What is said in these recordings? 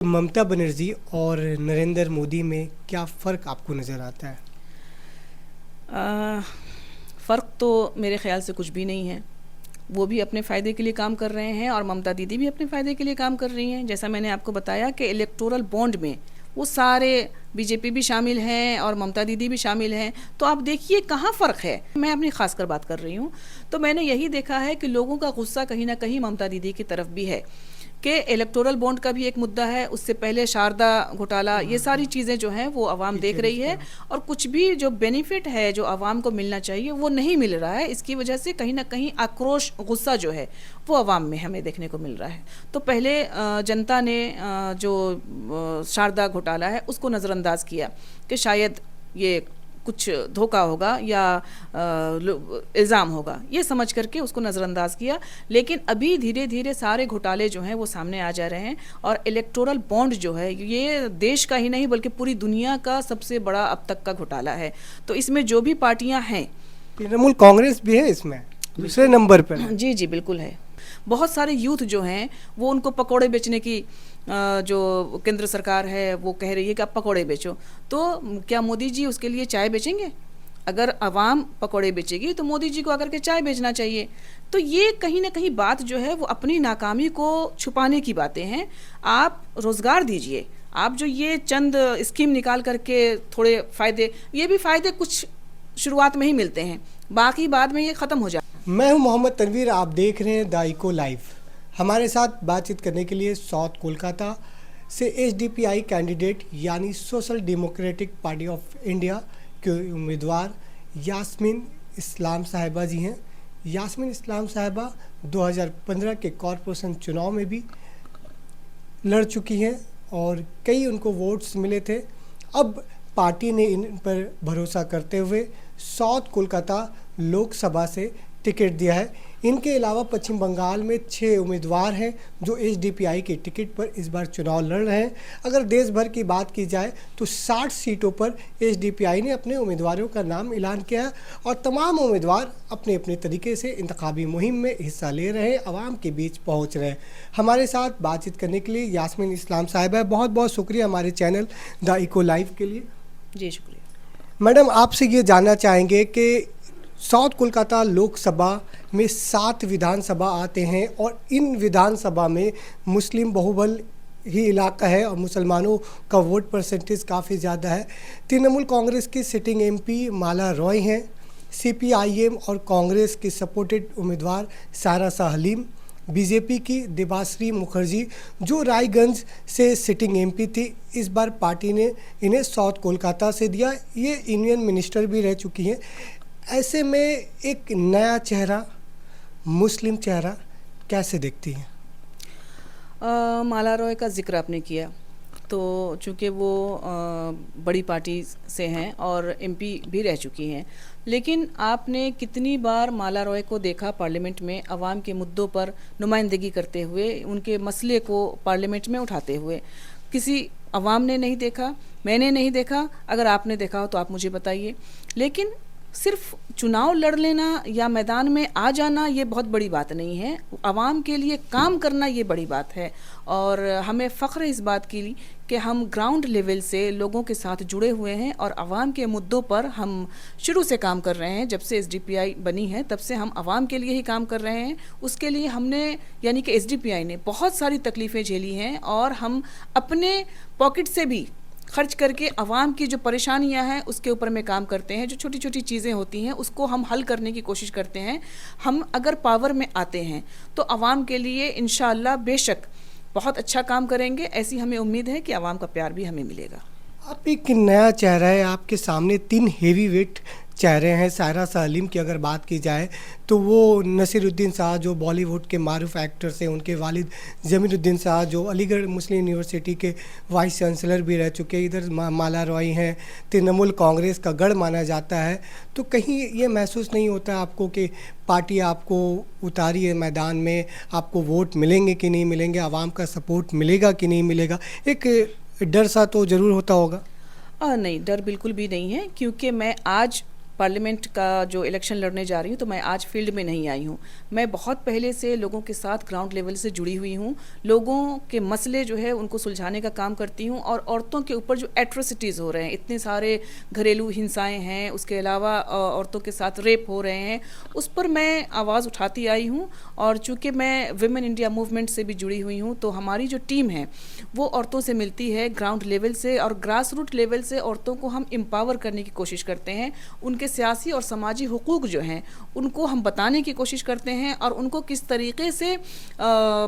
ममता बनर्जी और नरेंद्र मोदी में क्या फ़र्क आपको नज़र आता है? फ़र्क तो मेरे ख़्याल से कुछ भी नहीं है। वो भी अपने फ़ायदे के लिए काम कर रहे हैं और ममता दीदी भी अपने फ़ायदे के लिए काम कर रही हैं। जैसा मैंने आपको बताया कि इलेक्टोरल बॉन्ड में वो सारे बीजेपी भी शामिल हैं और ममता दीदी भी शामिल हैं। तो आप देखिए कहाँ फ़र्क है। मैं अपनी ख़ास कर बात कर रही हूँ, तो मैंने यही देखा है कि लोगों का गुस्सा कहीं ना कहीं ममता दीदी की तरफ भी है कि इलेक्टोरल बॉन्ड का भी एक मुद्दा है। उससे पहले शारदा घोटाला, ये सारी चीज़ें जो हैं वो आवाम देख रही है और कुछ भी जो बेनिफिट है जो आवाम को मिलना चाहिए वो नहीं मिल रहा है। इसकी वजह से कहीं ना कहीं आक्रोश, गुस्सा जो है वो आवाम में हमें देखने को मिल रहा है। तो पहले जनता ने जो शारदा घोटाला है उसको नज़रअंदाज किया कि शायद ये कुछ धोखा होगा या इल्ज़ाम होगा, ये समझ करके उसको नज़रअंदाज किया। लेकिन अभी धीरे धीरे सारे घोटाले जो हैं वो सामने आ जा रहे हैं और इलेक्टोरल बॉन्ड जो है ये देश का ही नहीं बल्कि पूरी दुनिया का सबसे बड़ा अब तक का घोटाला है। तो इसमें जो भी पार्टियां हैं, तृणमूल कांग्रेस भी है इसमें दूसरे नंबर पर है। जी जी बिल्कुल है। बहुत सारे यूथ जो हैं वो उनको पकोड़े बेचने की जो केंद्र सरकार है वो कह रही है कि आप पकोड़े बेचो, तो क्या मोदी जी उसके लिए चाय बेचेंगे? अगर आवाम पकोड़े बेचेगी तो मोदी जी को आकर के चाय बेचना चाहिए। तो ये कहीं ना कहीं बात जो है वो अपनी नाकामी को छुपाने की बातें हैं। आप रोज़गार दीजिए, आप जो ये चंद स्कीम निकाल करके थोड़े फ़ायदे, ये भी फ़ायदे कुछ शुरुआत में ही मिलते हैं, बाकी बाद में ये ख़त्म हो जाए। मैं हूं मोहम्मद तनवीर, आप देख रहे हैं द इको लाइव। हमारे साथ बातचीत करने के लिए साउथ कोलकाता से एसडीपीआई कैंडिडेट यानी social democratic party of India के उम्मीदवार यास्मीन इस्लाम साहिबा जी हैं। यास्मीन इस्लाम साहिबा 2015 के कॉरपोरेशन चुनाव में भी लड़ चुकी हैं और कई उनको वोट्स मिले थे। अब पार्टी ने इन पर भरोसा करते हुए साउथ कोलकाता लोकसभा से टिकट दिया है। इनके अलावा पश्चिम बंगाल में 6 उम्मीदवार हैं जो एसडीपीआई के टिकट पर इस बार चुनाव लड़ रहे हैं। अगर देश भर की बात की जाए तो 60 सीटों पर एसडीपीआई ने अपने उम्मीदवारों का नाम ऐलान किया है और तमाम उम्मीदवार अपने अपने तरीके से इंतखाबी मुहिम में हिस्सा ले रहे हैं, आवाम के बीच पहुंच रहे हैं। हमारे साथ बातचीत करने के लिए यास्मीन इस्लाम साहिबा, बहुत बहुत शुक्रिया हमारे चैनल द इको लाइव के लिए। जी शुक्रिया। मैडम, आपसे ये जानना चाहेंगे कि साउथ कोलकाता लोकसभा में 7 विधानसभा आते हैं और इन विधानसभा में मुस्लिम बहुबल ही इलाका है और मुसलमानों का वोट परसेंटेज काफ़ी ज़्यादा है। तृणमूल कांग्रेस की सिटिंग एमपी माला रॉय हैं, सीपीआईएम और कांग्रेस की सपोर्टेड उम्मीदवार सारा शाह हलीम, बीजेपी की देबाश्री मुखर्जी जो रायगंज से सिटिंग एमपी थी, इस बार पार्टी ने इन्हें साउथ कोलकाता से दिया। ये यूनियन मिनिस्टर भी रह चुकी हैं। ऐसे में एक नया चेहरा, मुस्लिम चेहरा कैसे देखती हैं? माला रॉय का जिक्र आपने किया, तो चूँकि वो बड़ी पार्टी से हैं और एमपी भी रह चुकी हैं, लेकिन आपने कितनी बार माला रॉय को देखा पार्लियामेंट में आवाम के मुद्दों पर नुमाइंदगी करते हुए, उनके मसले को पार्लियामेंट में उठाते हुए? किसी आवाम ने नहीं देखा, मैंने नहीं देखा। अगर आपने देखा हो तो आप मुझे बताइए। लेकिन सिर्फ चुनाव लड़ लेना या मैदान में आ जाना ये बहुत बड़ी बात नहीं है, आवाम के लिए काम करना ये बड़ी बात है। और हमें फ़ख्र है इस बात की कि हम ग्राउंड लेवल से लोगों के साथ जुड़े हुए हैं और आवाम के मुद्दों पर हम शुरू से काम कर रहे हैं। जब से एसडीपीआई बनी है तब से हम आवाम के लिए ही काम कर रहे हैं। उसके लिए हमने, यानी कि एसडीपीआई ने बहुत सारी तकलीफ़ें झेली हैं और हम अपने पॉकेट से भी खर्च करके आवाम की जो परेशानियां हैं उसके ऊपर में काम करते हैं। जो छोटी छोटी चीज़ें होती हैं उसको हम हल करने की कोशिश करते हैं। हम अगर पावर में आते हैं तो आवाम के लिए इंशाअल्लाह बेशक बहुत अच्छा काम करेंगे। ऐसी हमें उम्मीद है कि आवाम का प्यार भी हमें मिलेगा। आप एक नया चेहरा है, आपके सामने 3 हेवी वेट चेहरे हैं। सारा शाह हलीम की अगर बात की जाए तो वो नसीरुद्दीन शाह जो बॉलीवुड के मारूफ एक्टर्स हैं, उनके वालिद जमीरुद्दीन शाह जो अलीगढ़ मुस्लिम यूनिवर्सिटी के वाइस चांसलर भी रह चुके हैं। इधर माला रॉय हैं, तृणमूल कांग्रेस का गढ़ माना जाता है। तो कहीं ये महसूस नहीं होता आपको कि पार्टी आपको उतारी है मैदान में, आपको वोट मिलेंगे कि नहीं मिलेंगे, आवाम का सपोर्ट मिलेगा कि नहीं मिलेगा? एक डर सा तो ज़रूर होता होगा। नहीं, डर बिल्कुल भी नहीं है, क्योंकि मैं आज पार्लियामेंट का जो इलेक्शन लड़ने जा रही हूँ, तो मैं आज फील्ड में नहीं आई हूँ। मैं बहुत पहले से लोगों के साथ ग्राउंड लेवल से जुड़ी हुई हूँ, लोगों के मसले जो है उनको सुलझाने का काम करती हूँ। और औरतों के ऊपर जो एट्रोसिटीज़ हो रहे हैं, इतने सारे घरेलू हिंसाएं हैं, उसके अलावा औरतों के साथ रेप हो रहे हैं, उस पर मैं आवाज़ उठाती आई हूँ। और चूँकि मैं विमेन इंडिया मूवमेंट से भी जुड़ी हुई हूँ, तो हमारी जो टीम है वो औरतों से मिलती है ग्राउंड लेवल से, और ग्रास रूट लेवल से औरतों को हम एम्पावर करने की कोशिश करते हैं। उनके सियासी और समाजी हुकूक जो हैं उनको हम बताने की कोशिश करते हैं, और उनको किस तरीके से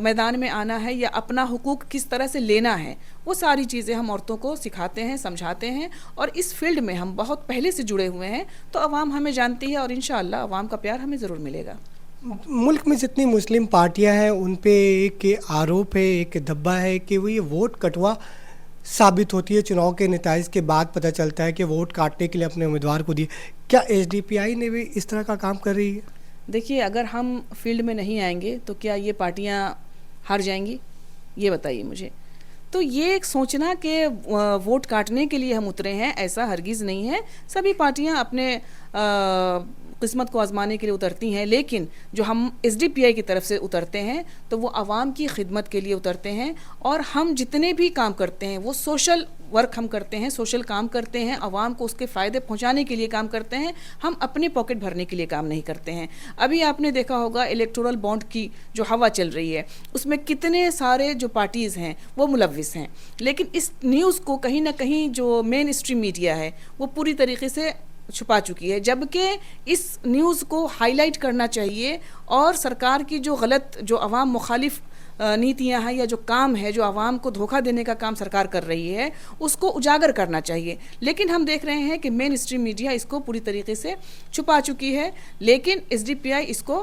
मैदान में आना है या अपना हुकूक किस तरह से लेना है, वो सारी चीज़ें हम औरतों को सिखाते हैं, समझाते हैं। और इस फील्ड में हम बहुत पहले से जुड़े हुए हैं, तो अवाम हमें जानती है, और इंशाअल्लाह अवाम का प्यार हमें ज़रूर मिलेगा। मुल्क में जितनी मुस्लिम पार्टियां हैं उन पे एक आरोप है, एक दब्बा है कि वो ये वोट कटवा साबित होती है। चुनाव के नतीजे के बाद पता चलता है कि वोट काटने के लिए अपने उम्मीदवार को दिए। क्या एसडीपीआई ने भी इस तरह का काम कर रही है? देखिए, अगर हम फील्ड में नहीं आएंगे तो क्या ये पार्टियां हार जाएंगी, ये बताइए मुझे। तो ये एक सोचना कि वोट काटने के लिए हम उतरे हैं, ऐसा हरगिज़ नहीं है। सभी पार्टियां अपने किस्मत को आजमाने के लिए उतरती हैं, लेकिन जो हम एसडीपीआई की तरफ से उतरते हैं तो वो आवाम की खिदमत के लिए उतरते हैं। और हम जितने भी काम करते हैं वो सोशल वर्क हम करते हैं, सोशल काम करते हैं, आवाम को उसके फ़ायदे पहुंचाने के लिए काम करते हैं। हम अपने पॉकेट भरने के लिए काम नहीं करते हैं। अभी आपने देखा होगा इलेक्टोरल बॉन्ड की जो हवा चल रही है, उसमें कितने सारे जो पार्टीज़ हैं वो मुलव्विस हैं, लेकिन इस न्यूज़ को कहीं ना कहीं जो मेन स्ट्रीम मीडिया है वो पूरी तरीके से छुपा चुकी है। जबकि इस न्यूज़ को हाईलाइट करना चाहिए, और सरकार की जो गलत, जो अवाम मुखालिफ नीतियां हैं या जो काम है, जो आवाम को धोखा देने का काम सरकार कर रही है, उसको उजागर करना चाहिए। लेकिन हम देख रहे हैं कि मेन स्ट्रीम मीडिया इसको पूरी तरीके से छुपा चुकी है, लेकिन एसडीपीआई इसको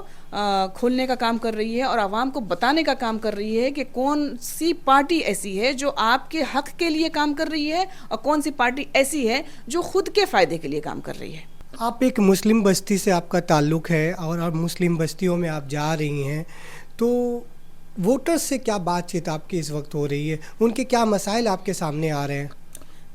खोलने का काम कर रही है और आवाम को बताने का काम कर रही है कि कौन सी पार्टी ऐसी है जो आपके हक के लिए काम कर रही है, और कौन सी पार्टी ऐसी है जो खुद के फ़ायदे के लिए काम कर रही है। आप एक मुस्लिम बस्ती से आपका ताल्लुक़ है, और मुस्लिम बस्तियों में आप जा रही हैं, तो वोटर्स से क्या बातचीत आपकी इस वक्त हो रही है? उनके क्या मसाइल आपके सामने आ रहे हैं?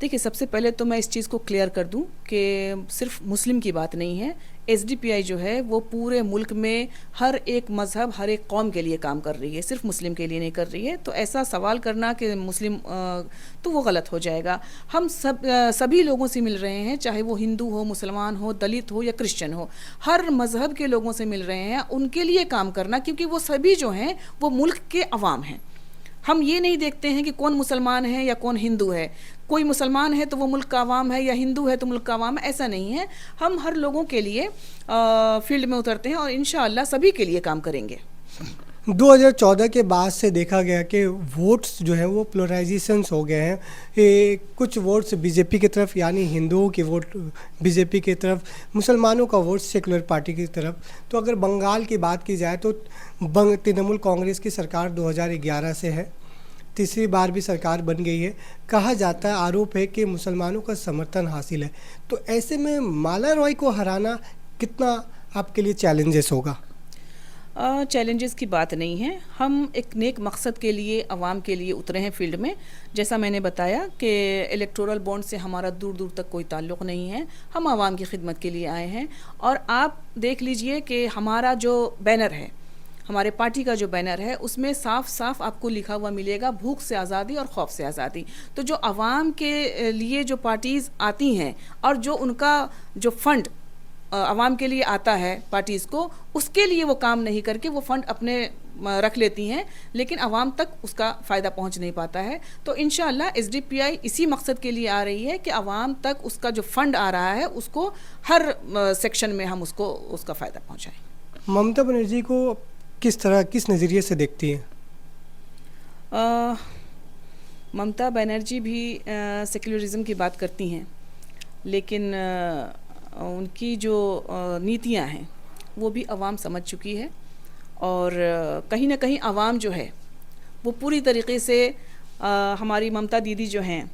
देखिए, सबसे पहले तो मैं इस चीज़ को क्लियर कर दूं कि सिर्फ मुस्लिम की बात नहीं है। एसडीपीआई जो है वो पूरे मुल्क में हर एक मज़हब, हर एक कौम के लिए काम कर रही है, सिर्फ मुस्लिम के लिए नहीं कर रही है। तो ऐसा सवाल करना कि मुस्लिम तो वो गलत हो जाएगा। हम सभी लोगों से मिल रहे हैं, चाहे वो हिंदू हो, मुसलमान हो, दलित हो या क्रिश्चियन हो, हर मज़हब के लोगों से मिल रहे हैं। उनके लिए काम करना, क्योंकि वो सभी जो हैं वो मुल्क के अवाम हैं। हम ये नहीं देखते हैं कि कौन मुसलमान है या कौन हिंदू है, कोई मुसलमान है तो वो मुल्क का अवाम है, या हिंदू है तो मुल्क का अवाम है, ऐसा नहीं है। हम हर लोगों के लिए फील्ड में उतरते हैं और इंशाअल्लाह सभी के लिए काम करेंगे। 2014 के बाद से देखा गया कि वोट्स जो हैं वो पोलराइजेशंस हो गए हैं। कुछ वोट्स बीजेपी की तरफ, यानी हिंदुओं के वोट बीजेपी की तरफ, मुसलमानों का वोट सेकुलर पार्टी की तरफ। तो अगर बंगाल की बात की जाए तो तृणमूल कांग्रेस की सरकार 2011 से है, तीसरी बार भी सरकार बन गई है। कहा जाता है, आरोप है कि मुसलमानों का समर्थन हासिल है। तो ऐसे में माला रॉय को हराना कितना आपके लिए चैलेंजेस होगा? चैलेंजेस की बात नहीं है। हम एक नेक मकसद के लिए, अवाम के लिए उतरे हैं फील्ड में। जैसा मैंने बताया कि इलेक्टोरल बॉन्ड से हमारा दूर दूर तक कोई ताल्लुक़ नहीं है, हम आवाम की खिदमत के लिए आए हैं। और आप देख लीजिए कि हमारा जो बैनर है, हमारे पार्टी का जो बैनर है, उसमें साफ साफ आपको लिखा हुआ मिलेगा, भूख से आज़ादी और खौफ से आज़ादी। तो जो आवाम के लिए जो पार्टीज़ आती हैं और जो उनका जो फ़ंड आवाम के लिए आता है पार्टीज़ को, उसके लिए वो काम नहीं करके वो फ़ंड अपने रख लेती हैं, लेकिन आवाम तक उसका फ़ायदा पहुंच नहीं पाता है। तो इंशाअल्लाह एसडीपीआई इसी मकसद के लिए आ रही है कि आवाम तक उसका जो फ़ंड आ रहा है उसको हर सेक्शन में हम उसको उसका फ़ायदा पहुंचाएं। ममता बनर्जी को किस नज़रिए से देखती हैं? ममता बनर्जी भी सेक्युलरिज्म की बात करती हैं, लेकिन उनकी जो नीतियां हैं वो भी आवाम समझ चुकी है। और कहीं ना कहीं आवाम जो है वो पूरी तरीके से हमारी ममता दीदी जो हैं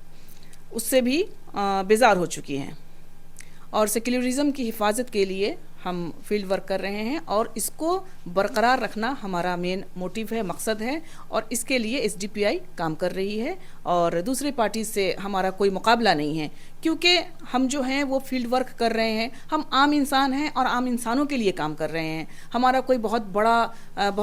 उससे भी बेजार हो चुकी हैं। और सेक्युलरिज्म की हिफाजत के लिए हम फील्ड वर्क कर रहे हैं और इसको बरकरार रखना हमारा मेन मोटिव है, मकसद है और इसके लिए एसडीपीआई काम कर रही है और दूसरी पार्टी से हमारा कोई मुकाबला नहीं है, क्योंकि हम जो हैं वो फील्ड वर्क कर रहे हैं। हम आम इंसान हैं और आम इंसानों के लिए काम कर रहे हैं। हमारा कोई बहुत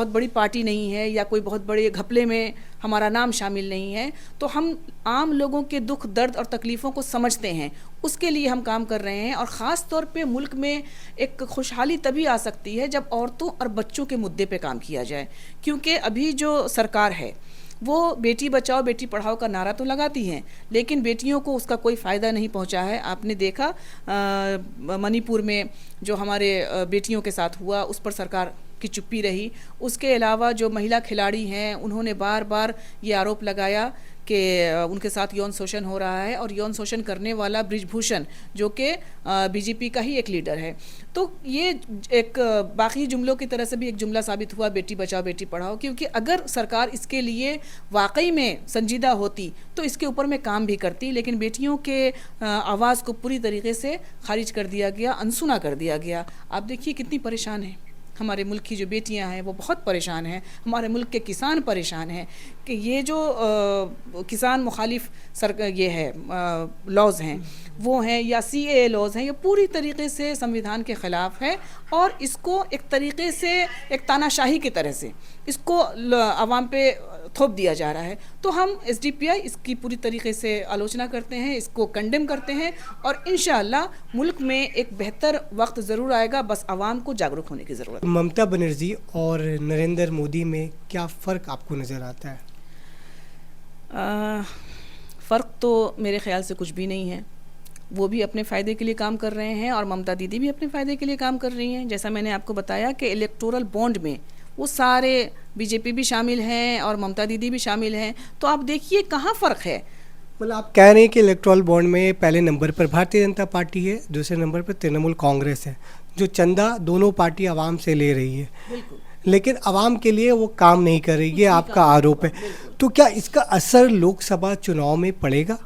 बड़ी पार्टी नहीं है या कोई बहुत बड़े घपले में हमारा नाम शामिल नहीं है। तो हम आम लोगों के दुख दर्द और तकलीफ़ों को समझते हैं, उसके लिए हम काम कर रहे हैं। और ख़ास तौर पे मुल्क में एक खुशहाली तभी आ सकती है जब औरतों और बच्चों के मुद्दे पे काम किया जाए, क्योंकि अभी जो सरकार है वो बेटी बचाओ बेटी पढ़ाओ का नारा तो लगाती हैं, लेकिन बेटियों को उसका कोई फ़ायदा नहीं पहुंचा है। आपने देखा मणिपुर में जो हमारे बेटियों के साथ हुआ, उस पर सरकार की चुप्पी रही। उसके अलावा जो महिला खिलाड़ी हैं उन्होंने बार बार ये आरोप लगाया कि उनके साथ यौन शोषण हो रहा है और यौन शोषण करने वाला बृजभूषण जो कि बीजेपी का ही एक लीडर है। तो ये एक बाकी जुमलों की तरह से भी एक जुमला साबित हुआ बेटी बचाओ बेटी पढ़ाओ, क्योंकि अगर सरकार इसके लिए वाकई में संजीदा होती तो इसके ऊपर में काम भी करती, लेकिन बेटियों के आवाज़ को पूरी तरीके से खारिज कर दिया गया, अनसुना कर दिया गया। आप देखिए कितनी परेशान है हमारे मुल्क की जो बेटियां हैं, वो बहुत परेशान हैं। हमारे मुल्क के किसान परेशान हैं कि ये जो किसान मुखालिफ ये है लॉज हैं वो हैं या CAA लॉज हैं, ये पूरी तरीके से संविधान के ख़िलाफ़ है और इसको एक तरीके से एक तानाशाही की तरह से इसको आवाम पे थोप दिया जा रहा है। तो हम SDPI इसकी पूरी तरीके से आलोचना करते हैं, इसको कंडेम करते हैं और इंशाअल्लाह मुल्क में एक बेहतर वक्त ज़रूर आएगा, बस आवाम को जागरूक होने की ज़रूरत है। ममता बनर्जी और नरेंद्र मोदी में क्या फ़र्क आपको नज़र आता है? फ़र्क तो मेरे ख़्याल से कुछ भी नहीं है। वो भी अपने फ़ायदे के लिए काम कर रहे हैं और ममता दीदी भी अपने फ़ायदे के लिए काम कर रही हैं। जैसा मैंने आपको बताया कि इलेक्टोरल बॉन्ड में वो सारे बीजेपी भी शामिल हैं और ममता दीदी भी शामिल हैं। तो आप देखिए कहाँ फ़र्क है। मतलब आप कह रहे हैं कि इलेक्टोरल बॉन्ड में पहले नंबर पर भारतीय जनता पार्टी है, दूसरे नंबर पर तृणमूल कांग्रेस है, जो चंदा दोनों पार्टी आवाम से ले रही है, लेकिन आवाम के लिए वो काम नहीं कर रही, ये आपका आरोप है। तो क्या इसका असर लोकसभा चुनाव में पड़ेगा?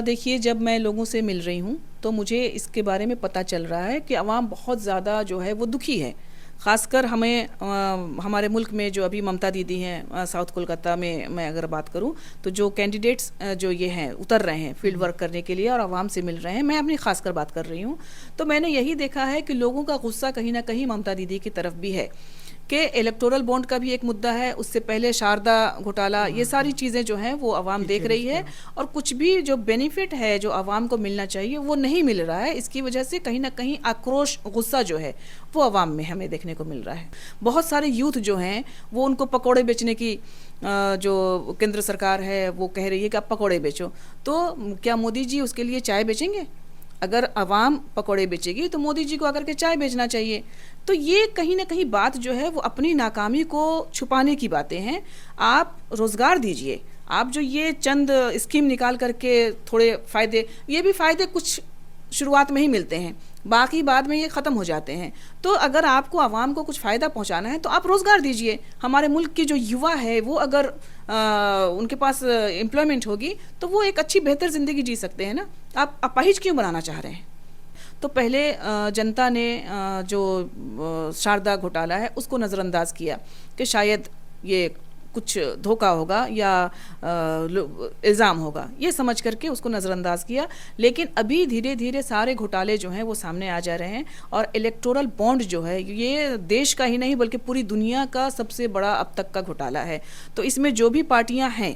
देखिए, जब मैं लोगों से मिल रही हूँ तो मुझे इसके बारे में पता चल रहा है कि आवाम बहुत ज़्यादा जो है वो दुखी है। ख़ासकर हमारे मुल्क में जो अभी ममता दीदी हैं, साउथ कोलकाता में मैं अगर बात करूं तो जो कैंडिडेट्स जो ये हैं उतर रहे हैं फील्ड वर्क करने के लिए और आवाम से मिल रहे हैं, मैं अपनी खासकर बात कर रही हूं, तो मैंने यही देखा है कि लोगों का गुस्सा कहीं ना कहीं ममता दीदी की तरफ भी है कि इलेक्टोरल बॉन्ड का भी एक मुद्दा है, उससे पहले शारदा घोटाला, ये सारी चीज़ें जो हैं वो आवाम देख रही है और कुछ भी जो बेनिफिट है जो आवाम को मिलना चाहिए वो नहीं मिल रहा है। इसकी वजह से कहीं ना कहीं आक्रोश, गुस्सा जो है वो आवाम में हमें देखने को मिल रहा है। बहुत सारे यूथ जो हैं वो उनको पकौड़े बेचने की जो केंद्र सरकार है वो कह रही है कि आप पकौड़े बेचो, तो क्या मोदी जी उसके लिए चाय बेचेंगे? अगर आवाम पकौड़े बेचेगी तो मोदी जी को आकर के चाय बेचना चाहिए। तो ये कहीं ना कहीं बात जो है वो अपनी नाकामी को छुपाने की बातें हैं। आप रोज़गार दीजिए, आप जो ये चंद स्कीम निकाल करके थोड़े फ़ायदे, ये भी फ़ायदे कुछ शुरुआत में ही मिलते हैं, बाकी बाद में ये ख़त्म हो जाते हैं। तो अगर आपको आवाम को कुछ फ़ायदा पहुंचाना है तो आप रोज़गार दीजिए। हमारे मुल्क की जो युवा है वो अगर उनके पास एम्प्लॉयमेंट होगी तो वो एक अच्छी बेहतर ज़िंदगी जी सकते हैं ना। आप अपाहिज क्यों बनाना चाह रहे हैं? तो पहले जनता ने जो शारदा घोटाला है उसको नज़रअंदाज किया कि शायद ये कुछ धोखा होगा या इल्ज़ाम होगा, ये समझ करके उसको नज़रअंदाज किया। लेकिन अभी धीरे धीरे सारे घोटाले जो हैं वो सामने आ जा रहे हैं और इलेक्टोरल बॉन्ड जो है ये देश का ही नहीं बल्कि पूरी दुनिया का सबसे बड़ा अब तक का घोटाला है। तो इसमें जो भी पार्टियां हैं,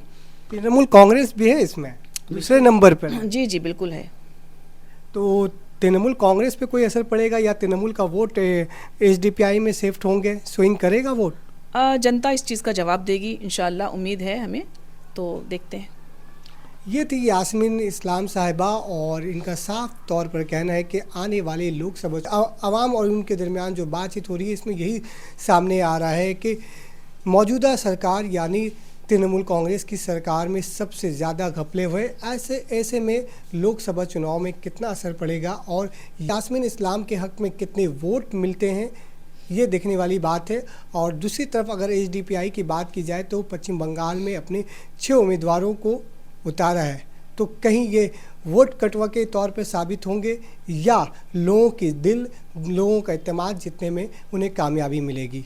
तृणमूल कांग्रेस भी है इसमें दूसरे नंबर पर। जी जी बिल्कुल है। तो तृणमूल कांग्रेस पे कोई असर पड़ेगा या तृणमूल का वोट SDPI में शिफ्ट होंगे, स्विंग करेगा वोट? जनता इस चीज़ का जवाब देगी इंशाअल्लाह, उम्मीद है हमें, तो देखते हैं। ये थी यास्मीन इस्लाम साहिबा और इनका साफ तौर पर कहना है कि आने वाले लोकसभा आवाम और उनके दरमियान जो बातचीत हो रही है इसमें यही सामने आ रहा है कि मौजूदा सरकार यानी तृणमूल कांग्रेस की सरकार में सबसे ज़्यादा घपले हुए, ऐसे में लोकसभा चुनाव में कितना असर पड़ेगा और यास्मीन इस्लाम के हक़ में कितने वोट मिलते हैं, ये देखने वाली बात है। और दूसरी तरफ अगर SDPI की बात की जाए तो पश्चिम बंगाल में अपने 6 उम्मीदवारों को उतारा है, तो कहीं ये वोट कटवा के तौर पे साबित होंगे या लोगों के दिल, लोगों का इत्तेमाद जीतने में उन्हें कामयाबी मिलेगी।